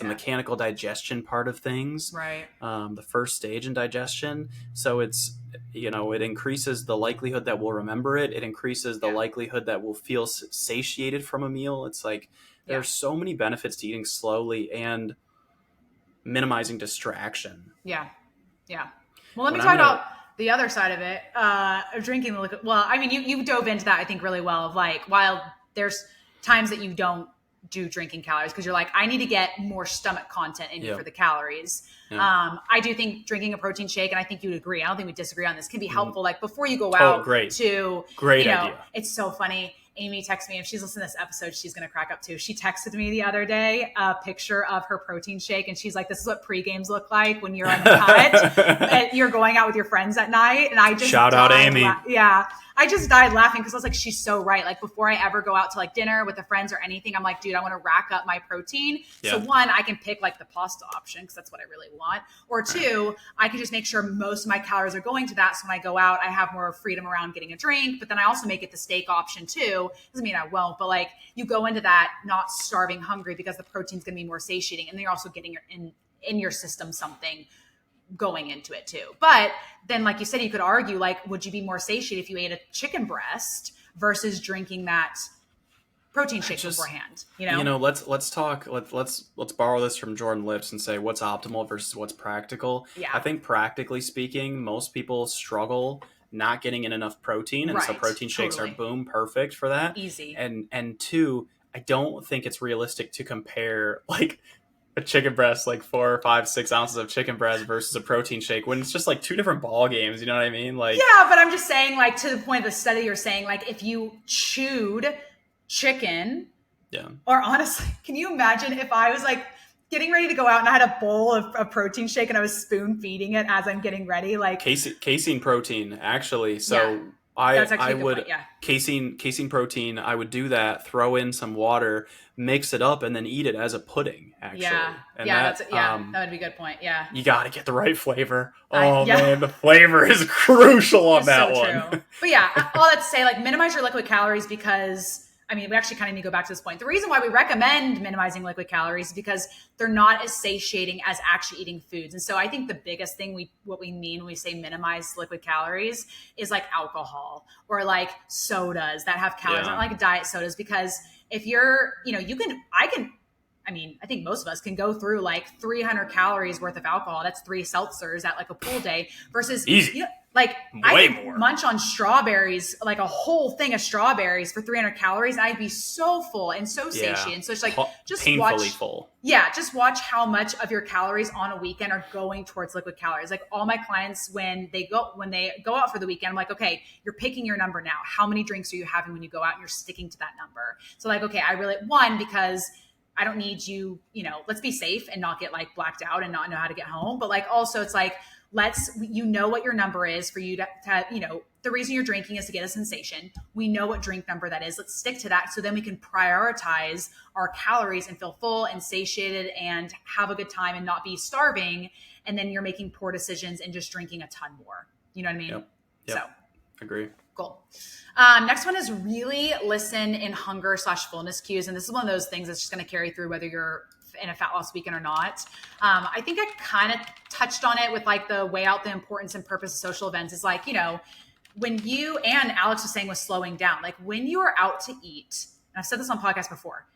mechanical digestion part of things, right? The first stage in digestion. So it's, it increases the likelihood that we'll remember it. It increases the likelihood that we'll feel satiated from a meal. It's like there are so many benefits to eating slowly and minimizing distraction. Yeah. Well, let me talk about the other side of it, of drinking the liquid. Well, I mean, you dove into that, I think, really well, of like, while there's times that you don't do drinking calories because you're like, I need to get more stomach content in you for the calories. Yeah. I do think drinking a protein shake, and I think you'd agree, I don't think we disagree on this, can be helpful. Like before you go out great idea. It's so funny. Amy texted me, if she's listening to this episode, she's going to crack up too. She texted me the other day a picture of her protein shake, and she's like, this is what pre-games look like when you're on the cut and you're going out with your friends at night. And I just shout out Amy. I just died laughing, because I was like, she's so right. Like before I ever go out to like dinner with the friends or anything, I'm like, dude, I want to rack up my protein. Yeah. So one, I can pick like the pasta option, because that's what I really want. Or two, I can just make sure most of my calories are going to that. So when I go out, I have more freedom around getting a drink. But then I also make it the steak option too. Doesn't mean I won't, but like you go into that not starving hungry, because the protein's going to be more satiating, and then you're also getting in your system something going into it too. But then, like you said, you could argue, like, would you be more satiated if you ate a chicken breast versus drinking that protein shake beforehand? Let's talk. Let's borrow this from Jordan Lips and say what's optimal versus what's practical. Yeah. I think practically speaking, most people struggle not getting in enough protein, and so protein shakes are perfect for that. Easy. And two, I don't think it's realistic to compare like a chicken breast, like 4, 5, 6 ounces of chicken breast versus a protein shake, when it's just like 2 different ball games. You know what I mean? Like, yeah, but I'm just saying, like, to the point of the study, you're saying, like, if you chewed chicken, or honestly, can you imagine if I was like getting ready to go out and I had a bowl of a protein shake and I was spoon feeding it as I'm getting ready, like casein protein, actually. So I would casein protein. I would do that. Throw in some water, mix it up, and then eat it as a pudding. Actually, that would be a good point. Yeah, you got to get the right flavor. Man, the flavor is crucial on that one. True. But yeah, all that to say, like, minimize your liquid calories, because I mean, we actually kind of need to go back to this point. The reason why we recommend minimizing liquid calories is because they're not as satiating as actually eating foods. And so I think the biggest thing what we mean when we say minimize liquid calories is like alcohol or like sodas that have calories, not like diet sodas. Because if you're, I think most of us can go through like 300 calories worth of alcohol. That's 3 seltzers at like a pool day versus easy. Like I could munch on strawberries, like a whole thing of strawberries for 300 calories. And I'd be so full and so satiated. And so it's like, just painfully full. Yeah. Just watch how much of your calories on a weekend are going towards liquid calories. Like all my clients, when they go out for the weekend, I'm like, okay, you're picking your number now. How many drinks are you having when you go out, and you're sticking to that number? So like, okay, because I don't need you, let's be safe and not get like blacked out and not know how to get home. But like, also it's like, what your number is for you to the reason you're drinking is to get a sensation. We know what drink number that is. Let's stick to that. So then we can prioritize our calories and feel full and satiated and have a good time and not be starving. And then you're making poor decisions and just drinking a ton more. You know what I mean? Yep. So agree. Cool. Next one is really listen in hunger/fullness cues. And this is one of those things that's just going to carry through whether you're in a fat loss weekend or not. I think I kind of touched on it with like the weigh out the importance and purpose of social events. Is like, when you, and Alex was saying, was slowing down, like when you are out to eat, and I've said this on podcasts before,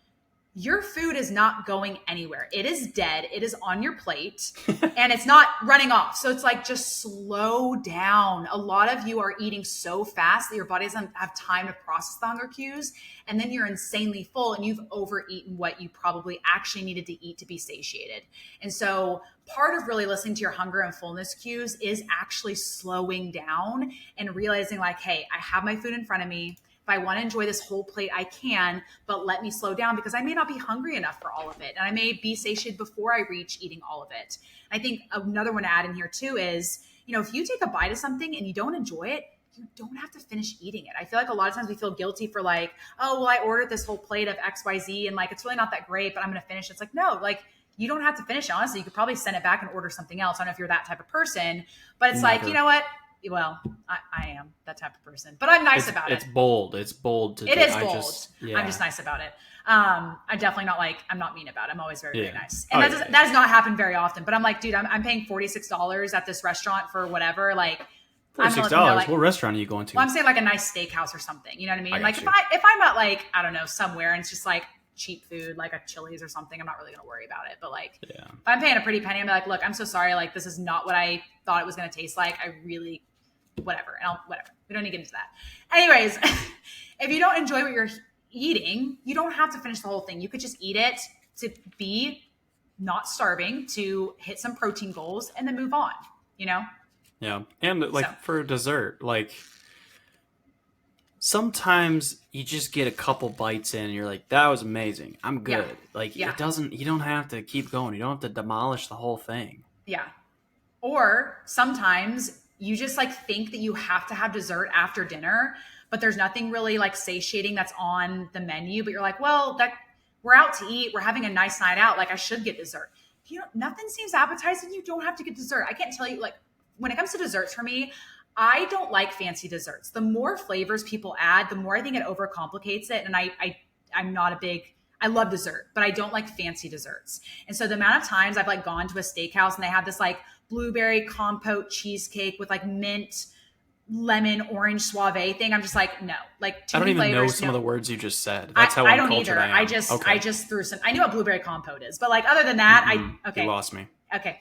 your food is not going anywhere. It is dead. It is on your plate and it's not running off. So it's like, just slow down. A lot of you are eating so fast that your body doesn't have time to process the hunger cues. And then you're insanely full and you've overeaten what you probably actually needed to eat to be satiated. And so part of really listening to your hunger and fullness cues is actually slowing down and realizing like, hey, I have my food in front of me. If I want to enjoy this whole plate, I can, but let me slow down because I may not be hungry enough for all of it. And I may be satiated before I reach eating all of it. I think another one to add in here too is, if you take a bite of something and you don't enjoy it, you don't have to finish eating it. I feel like a lot of times we feel guilty for like, oh, well, I ordered this whole plate of XYZ and like, it's really not that great, but I'm going to finish it. It's like, no, like you don't have to finish it. Honestly, you could probably send it back and order something else. I don't know if you're that type of person, but it's like, you know what? Well, I am that type of person, but I'm nice about it. It's bold. It's bold. It is bold. I'm just nice about it. I'm definitely not like, I'm not mean about it. I'm always very, very nice. And that does not happen very often, but I'm like, dude, I'm paying $46 at this restaurant for whatever. Like $46. Like, what restaurant are you going to? Well, I'm saying like a nice steakhouse or something. You know what I mean? Like if I'm at like, I don't know, somewhere and it's just like cheap food, like a Chili's or something, I'm not really going to worry about it. But like, if I'm paying a pretty penny, I'm like, look, I'm so sorry. Like this is not what I thought it was going to taste like. I really, whatever. We don't need to get into that. Anyways, if you don't enjoy what you're eating, you don't have to finish the whole thing. You could just eat it to be not starving, to hit some protein goals and then move on, Yeah. And like for dessert, like sometimes you just get a couple bites in and you're like, that was amazing. I'm good. You don't have to keep going. You don't have to demolish the whole thing. Yeah. Or sometimes you just like think that you have to have dessert after dinner, but there's nothing really like satiating that's on the menu. But you're like, well, we're out to eat. We're having a nice night out. Like I should get dessert. Nothing seems appetizing. You don't have to get dessert. I can't tell you, like when it comes to desserts for me, I don't like fancy desserts. The more flavors people add, the more I think it overcomplicates it. And I love dessert, but I don't like fancy desserts. And so the amount of times I've like gone to a steakhouse and they have this like blueberry compote cheesecake with like mint, lemon, orange soiree thing, I'm just like, no. Like I don't even know some of the words you just said. That's how uncultured I am. I just threw some. I know what blueberry compote is, but like other than that, You lost me. Okay.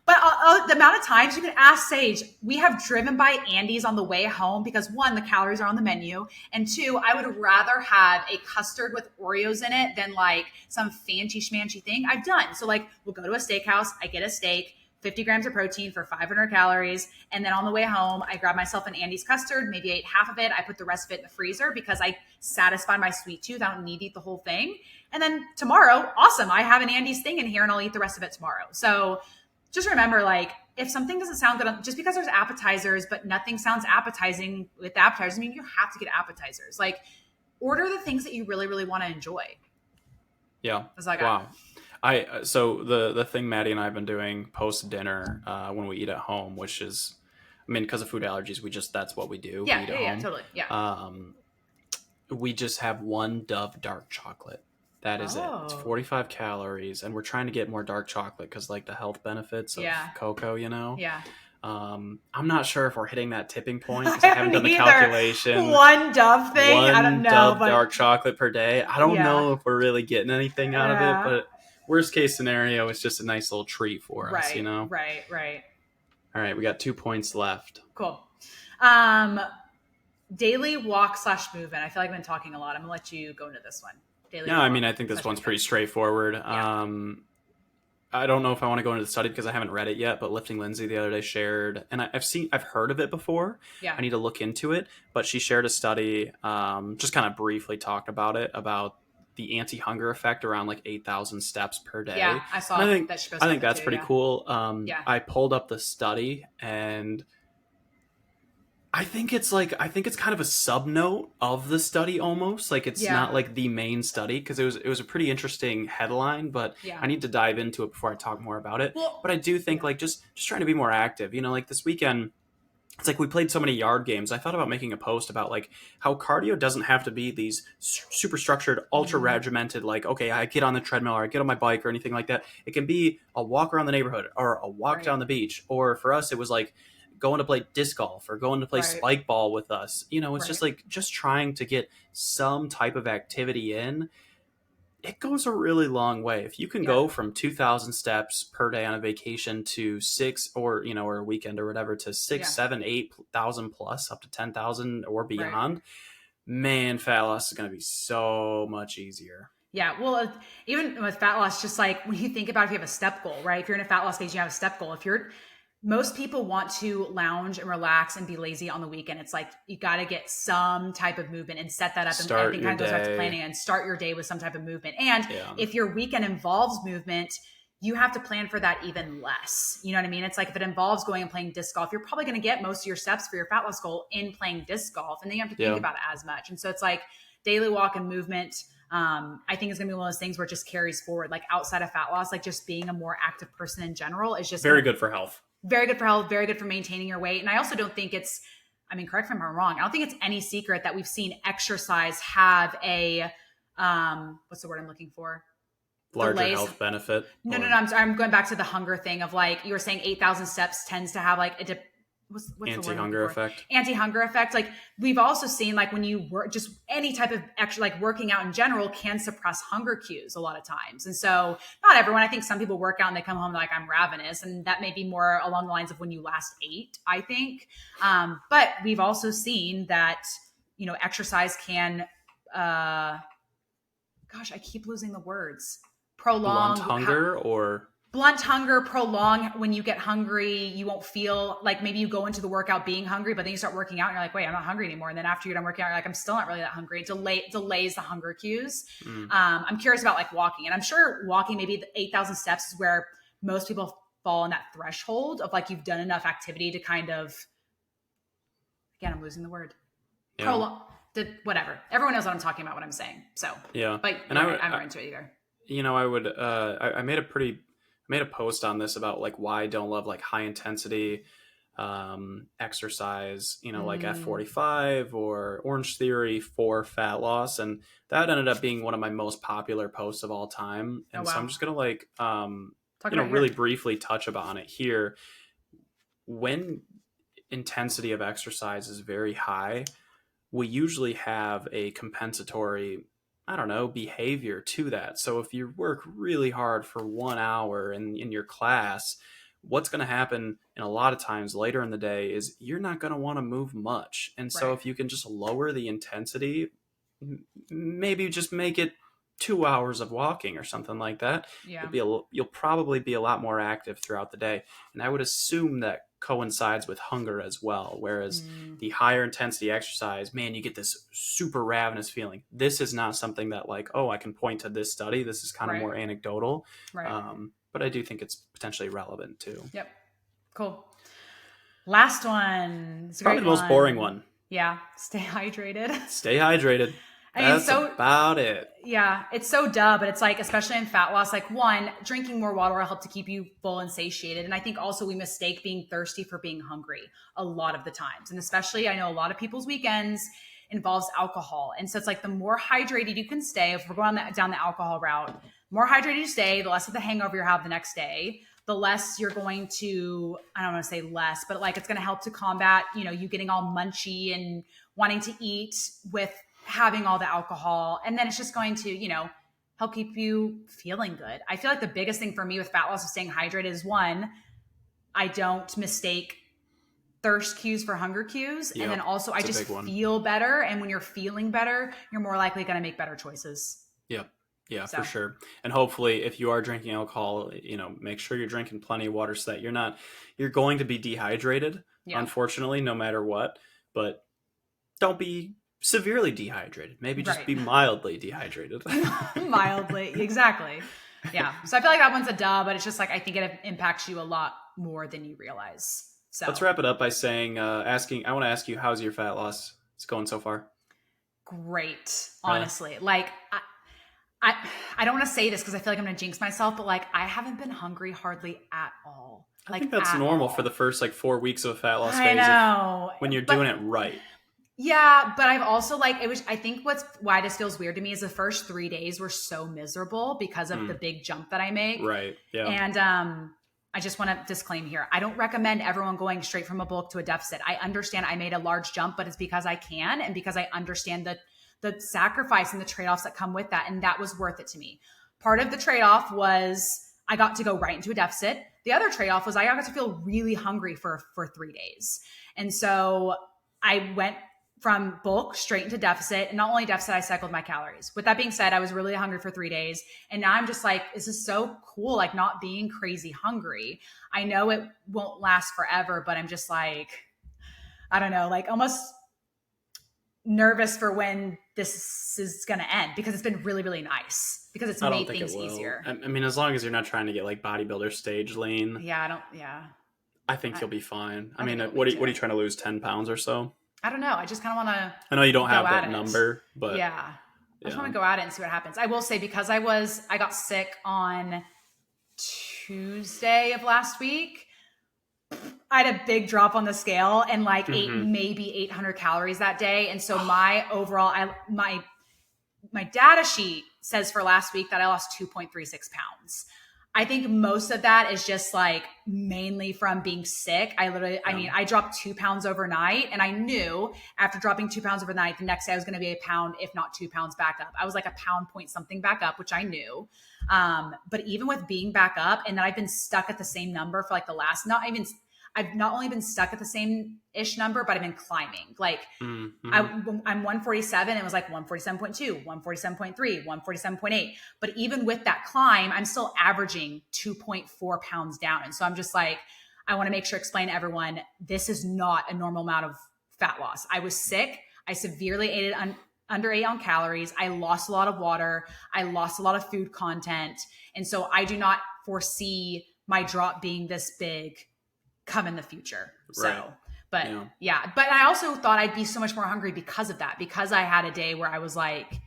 But the amount of times you can ask Sage, we have driven by Andy's on the way home because one, the calories are on the menu. And two, I would rather have a custard with Oreos in it than like some fancy schmancy thing I've done. So like we'll go to a steakhouse, I get a steak, 50 grams of protein for 500 calories. And then on the way home, I grab myself an Andy's custard, maybe ate half of it. I put the rest of it in the freezer because I satisfy my sweet tooth. I don't need to eat the whole thing. And then tomorrow, awesome, I have an Andy's thing in here and I'll eat the rest of it tomorrow. So just remember, like, if something doesn't sound good, just because there's appetizers, but nothing sounds appetizing with appetizers, I mean, you have to get appetizers. Like, order the things that you really, really want to enjoy. Yeah. Wow. So the thing Maddie and I have been doing post dinner when we eat at home, which is, I mean, because of food allergies, that's what we do. Yeah, we eat at home. Totally. Yeah. We just have one Dove dark chocolate. That is it. It's 45 calories, and we're trying to get more dark chocolate because, like, the health benefits of cocoa, Yeah. I'm not sure if we're hitting that tipping point because I haven't done the calculation. One Dove thing? I don't know. Dove dark chocolate per day. I don't know if we're really getting anything out of it, but worst case scenario, it's just a nice little treat for us, Right. All right, we got 2 points left. Cool. Daily walk / movement. I feel like I've been talking a lot. I'm going to let you go into this one. I think this one's pretty straightforward. Yeah. I don't know if I want to go into the study because I haven't read it yet, but Lifting Lindsay the other day shared, and I've heard of it before. Yeah. I need to look into it, but she shared a study, just kind of briefly talked about it, about the anti-hunger effect around like 8,000 steps per day. Yeah, I saw that. I think that's too, pretty cool. I pulled up the study and I think it's kind of a sub note of the study almost. Like it's not like the main study because it was a pretty interesting headline, but I need to dive into it before I talk more about it. Well, but I do think like just trying to be more active. Like this weekend, it's like we played so many yard games. I thought about making a post about like how cardio doesn't have to be these super structured, ultra regimented, like, okay, I get on the treadmill or I get on my bike or anything like that. It can be a walk around the neighborhood or a walk down the beach. Or for us, it was like going to play disc golf or going to play Right. spike ball with us. You know, it's Right. just like just trying to get some type of activity in. It goes a really long way. If you can go from 2,000 steps per day on a vacation to 6 or, you know, or a weekend or whatever to 6, 7, 8,000 plus up to 10,000 or beyond, man, fat loss is going to be so much easier. Yeah. Well, even with fat loss, just like when you think about if you have a step goal, right? If you're in a fat loss phase, you have a step goal. Most people want to lounge and relax and be lazy on the weekend. It's like, you got to get some type of movement and set that up. And I think kind of goes back to planning and start your day with some type of movement. And if your weekend involves movement, you have to plan for that even less. You know what I mean? It's like if it involves going and playing disc golf, you're probably going to get most of your steps for your fat loss goal in playing disc golf. And then you have to think about it as much. And so it's like daily walk and movement. I think it's gonna be one of those things where it just carries forward, like outside of fat loss, like just being a more active person in general is just very good for health. Very good for health, very good for maintaining your weight. And I also don't think it's, I mean, correct me if I'm wrong, I don't think it's any secret that we've seen exercise have a, what's the word I'm looking for? Larger health benefit. No, I'm going back to the hunger thing of like, you were saying 8,000 steps tends to have like what's anti-hunger effect. Anti-hunger effect. Like we've also seen like when you work, just any type of extra, like working out in general can suppress hunger cues a lot of times. And so not everyone, I think some people work out and they come home like, I'm ravenous. And that may be more along the lines of when you last ate, I think. But we've also seen that, you know, exercise can, gosh, I keep losing the words. Prolong blunt hunger, prolong when you get hungry, you won't feel like maybe you go into the workout being hungry, but then you start working out and you're like, wait, I'm not hungry anymore. And then after you're done working out, you're like, I'm still not really that hungry. It delays the hunger cues. I'm curious about like walking, and I'm sure walking maybe the 8,000 steps is where most people fall on that threshold of like, you've done enough activity to kind of, again, I'm losing the word. Prolong, whatever. Everyone knows what I'm talking about, what I'm saying. So, but I'm not into it either. You know, I would, I made a post on this about like why I don't love like high intensity exercise, you know, like F45 or Orange Theory for fat loss. And that ended up being one of my most popular posts of all time. And so I'm just going to like, really briefly touch upon it here. When intensity of exercise is very high, we usually have a compensatory behavior to that. So if you work really hard for 1 hour in your class, what's going to happen in a lot of times later in the day is you're not going to want to move much. And so if you can just lower the intensity, maybe just make it 2 hours of walking or something like that, you'll probably be a lot more active throughout the day. And I would assume that coincides with hunger as well, whereas the higher intensity exercise, man, you get this super ravenous feeling. This is not something that like, oh, I can point to this study, this is kind of more anecdotal, but I do think it's potentially relevant too. Yep. Cool. Last one. It's probably the most boring one. Stay hydrated. That's about it. Yeah, it's so duh, but it's like, especially in fat loss, like one, drinking more water will help to keep you full and satiated. And I think also we mistake being thirsty for being hungry a lot of the times. And especially I know a lot of people's weekends involves alcohol. And so it's like the more hydrated you can stay, if we're going down the alcohol route, the more hydrated you stay, the less of the hangover you have the next day, the less you're going to, I don't want to say less, but like it's going to help to combat, you getting all munchy and wanting to eat with having all the alcohol. And then it's just going to, help keep you feeling good. I feel like the biggest thing for me with fat loss of staying hydrated is one, I don't mistake thirst cues for hunger cues. And then also I just feel better. And when you're feeling better, you're more likely going to make better choices. Yep. Yeah, for sure. And hopefully if you are drinking alcohol, make sure you're drinking plenty of water so that you're going to be dehydrated, unfortunately, no matter what, but don't be severely dehydrated. Maybe just be mildly dehydrated. Mildly, exactly. Yeah. So I feel like that one's a duh, but it's just like I think it impacts you a lot more than you realize. So let's wrap it up by saying, I want to ask you, how's your fat loss? It's going so far? Great, honestly. Like I don't want to say this because I feel like I'm going to jinx myself, but like I haven't been hungry hardly at all. I think that's normal for the first like 4 weeks of a fat loss phase. I know. When you're doing it right. Yeah, but I've also I think why this feels weird to me is the first 3 days were so miserable because of the big jump that I make. Right. Yeah. And I just want to disclaim here. I don't recommend everyone going straight from a bulk to a deficit. I understand I made a large jump, but it's because I can and because I understand the sacrifice and the trade-offs that come with that. And that was worth it to me. Part of the trade-off was I got to go right into a deficit. The other trade-off was I got to feel really hungry for 3 days. And so I went from bulk straight into deficit, and not only deficit, I cycled my calories. With that being said, I was really hungry for 3 days. And now I'm just like, this is so cool. Like not being crazy hungry. I know it won't last forever, but I'm just like, I don't know, like almost nervous for when this is going to end because it's been really, really nice because it's made things easier. I mean, as long as you're not trying to get like bodybuilder stage lean. Yeah, I think you'll be fine. I mean, what are you trying to lose, 10 pounds or so? I don't know. I just kind of want to. I know you don't have that number, but yeah, I just want to go at it and see what happens. I will say because I got sick on Tuesday of last week. I had a big drop on the scale and like ate maybe 800 calories that day, and so my overall, my data sheet says for last week that I lost 2.36 pounds. I think most of that is just like mainly from being sick. I dropped 2 pounds overnight, and I knew after dropping 2 pounds overnight, the next day I was going to be a pound, if not 2 pounds back up. I was like a pound point something back up, which I knew. But even with being back up and then I've been stuck at the same number for like I've not only been stuck at the same ish number, but I've been climbing. Like I'm 147. It was like 147.2, 147.3, 147.8. But even with that climb, I'm still averaging 2.4 pounds down. And so I'm just like, I want to make sure explain to everyone, this is not a normal amount of fat loss. I was sick. I severely ate underate on calories. I lost a lot of water. I lost a lot of food content. And so I do not foresee my drop being this big come in the future. Right. So, but yeah, but I also thought I'd be so much more hungry because of that, because I had a day where I was like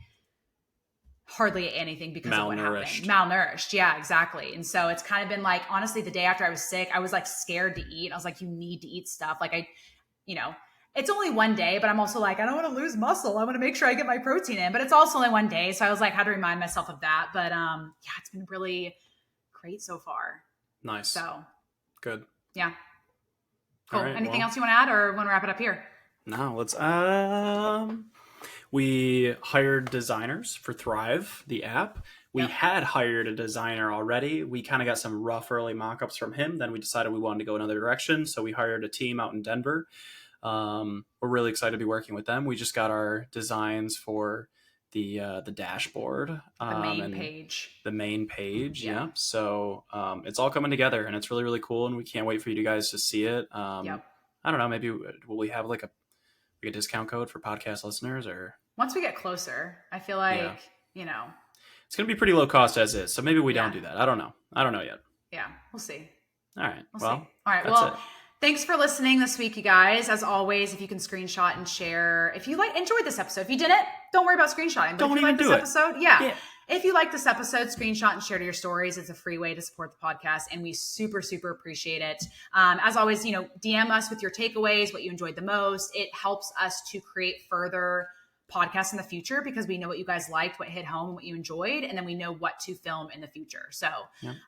hardly ate anything because of what happened. Malnourished. Yeah, exactly. And so it's kind of been like, honestly, the day after I was sick, I was like scared to eat. I was like, you need to eat stuff. Like it's only one day, but I'm also like, I don't want to lose muscle. I want to make sure I get my protein in, but it's also only one day. So I was like, how to remind myself of that. But yeah, it's been really great so far. Nice. So good. Yeah. Cool. Right, anything else you want to add, or want to wrap it up here? No, let's we hired designers for Thrive, the app. We had hired a designer already. We kind of got some rough early mock-ups from him. Then we decided we wanted to go another direction. So we hired a team out in Denver. We're really excited to be working with them. We just got our designs for the dashboard, the main page. Yeah. So it's all coming together, and it's really, really cool. And we can't wait for you guys to see it. I don't know. Maybe will we have like a discount code for podcast listeners, or once we get closer? I feel like it's going to be pretty low cost as is. So maybe we don't do that. I don't know yet. Yeah, we'll see. All right. We'll see. All right. Well, thanks for listening this week, you guys. As always, if you can screenshot and share, if you enjoyed this episode. If you didn't, don't worry about screenshotting. But if you like this episode, if you like this episode, screenshot and share to your stories. It's a free way to support the podcast, and we super, super appreciate it. As always, DM us with your takeaways, what you enjoyed the most. It helps us to create further podcasts in the future because we know what you guys liked, what hit home, what you enjoyed, and then we know what to film in the future. So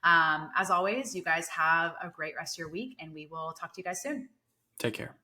as always, you guys have a great rest of your week, and we will talk to you guys soon. Take care.